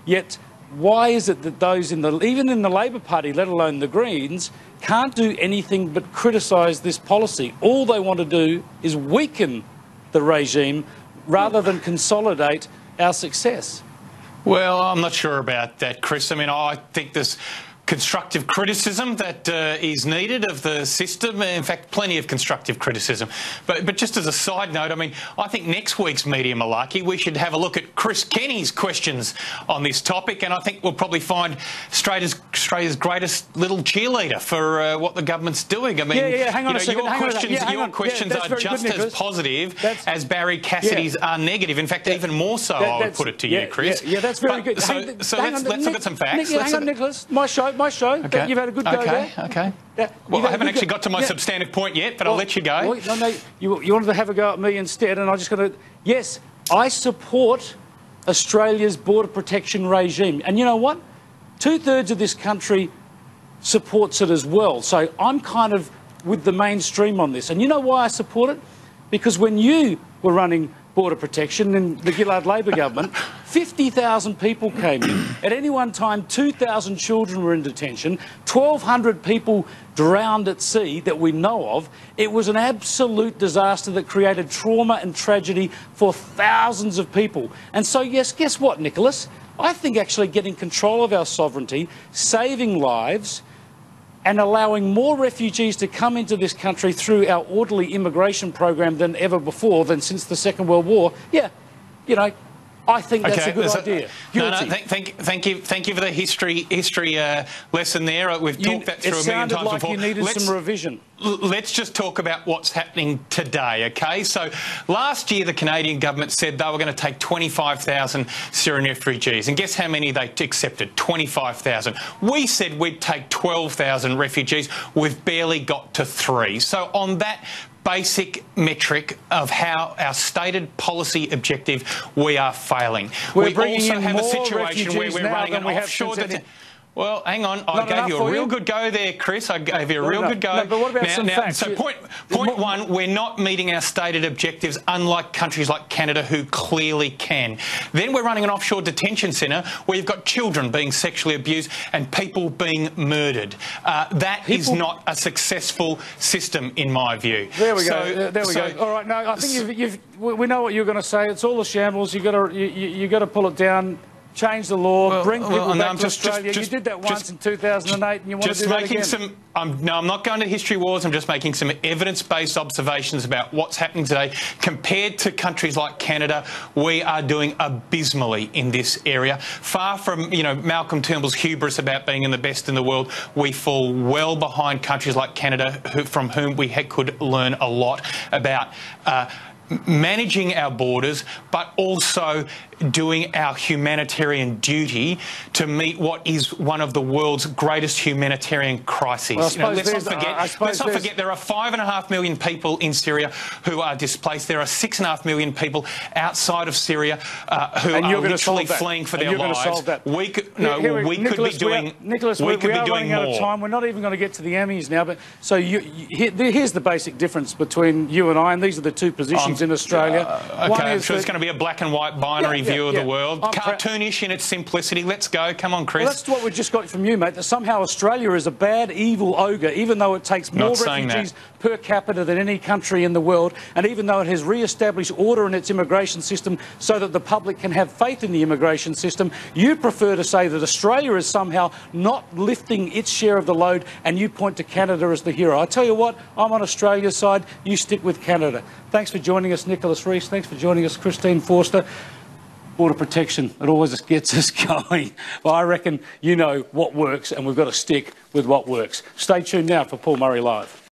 Yet, why is it that those even in the Labor Party, let alone the Greens, can't do anything but criticise this policy? All they want to do is weaken the regime rather than consolidate our success. Well, I'm not sure about that, Chris. I mean, I think there's constructive criticism that is needed of the system. In fact, plenty of constructive criticism. But just as a side note, I mean, I think next week's Media Malarkey, we should have a look at Chris Kenny's questions on this topic, and I think we'll probably find Australia's greatest little cheerleader for what the government's doing. I mean, hang on a second. Your questions are just as positive as Barry Cassidy's are negative. In fact, even more so, I would put it to you, Chris. Yeah, that's very good. So let's look at some facts. Hang on, Nicholas. My show. Okay. You've had a good go there. Okay. Yeah, well, I haven't actually got to my substantive point yet, but I'll let you go. Well, no, you wanted to have a go at me instead, and I just got to... Yes, I support Australia's border protection regime. And you know what? 2/3 of this country supports it as well. So I'm kind of with the mainstream on this. And you know why I support it? Because when you were running border protection in the Gillard Labor government, 50,000 people came in. At any one time, 2,000 children were in detention, 1,200 people drowned at sea that we know of. It was an absolute disaster that created trauma and tragedy for thousands of people. And so, yes, guess what, Nicholas? I think actually getting control of our sovereignty, saving lives, and allowing more refugees to come into this country through our orderly immigration program than ever before, than since the Second World War, yeah, you know, I think that's a good idea. Thank you for the history lesson there. We've talked that through a million times before. You needed some revision. Let's just talk about what's happening today, okay? So last year the Canadian government said they were going to take 25,000 Syrian refugees, and guess how many they accepted? 25,000. We said we'd take 12,000 refugees. We've barely got to 3. So on that basic metric of how our stated policy objective, we are failing. We also have a situation where we're running an offshore... Well, hang on. I gave you a real good go there, Chris. I gave you a real good go. No, but what about some facts? So point one, we're not meeting our stated objectives, unlike countries like Canada who clearly can. Then we're running an offshore detention centre where you've got children being sexually abused and people being murdered. That is not a successful system, in my view. There we go. There we go. All right. No, I think we know what you're going to say. It's all a shambles. You got to pull it down. Change the law, bring people back to Australia. You did that once in 2008 and you want to do that again. No, I'm not going to history wars. I'm just making some evidence-based observations about what's happening today. Compared to countries like Canada, we are doing abysmally in this area. Far from, Malcolm Turnbull's hubris about being the best in the world, we fall well behind countries like Canada, from whom we could learn a lot about managing our borders, but also doing our humanitarian duty to meet what is one of the world's greatest humanitarian crises. Well, let's not forget there are 5.5 million people in Syria who are displaced. There are 6.5 million people outside of Syria who are literally fleeing for their lives. We could be doing running out of time. We're not even going to get to the Emmys now. But so here's the basic difference between you and I, and these are the two positions in Australia. Okay, I'm sure it's going to be a black and white binary view of the world. Cartoonish in its simplicity. Let's go. Come on, Chris. Well, that's what we just got from you, mate, that somehow Australia is a bad, evil ogre, even though it takes more refugees per capita than any country in the world, and even though it has re-established order in its immigration system so that the public can have faith in the immigration system. You prefer to say that Australia is somehow not lifting its share of the load, and you point to Canada as the hero. I tell you what, I'm on Australia's side. You stick with Canada. Thanks for joining us, Nicholas Rees. Thanks for joining us, Christine Forster. Border protection, it always gets us going. Well, I reckon you know what works, and we've got to stick with what works. Stay tuned now for Paul Murray Live.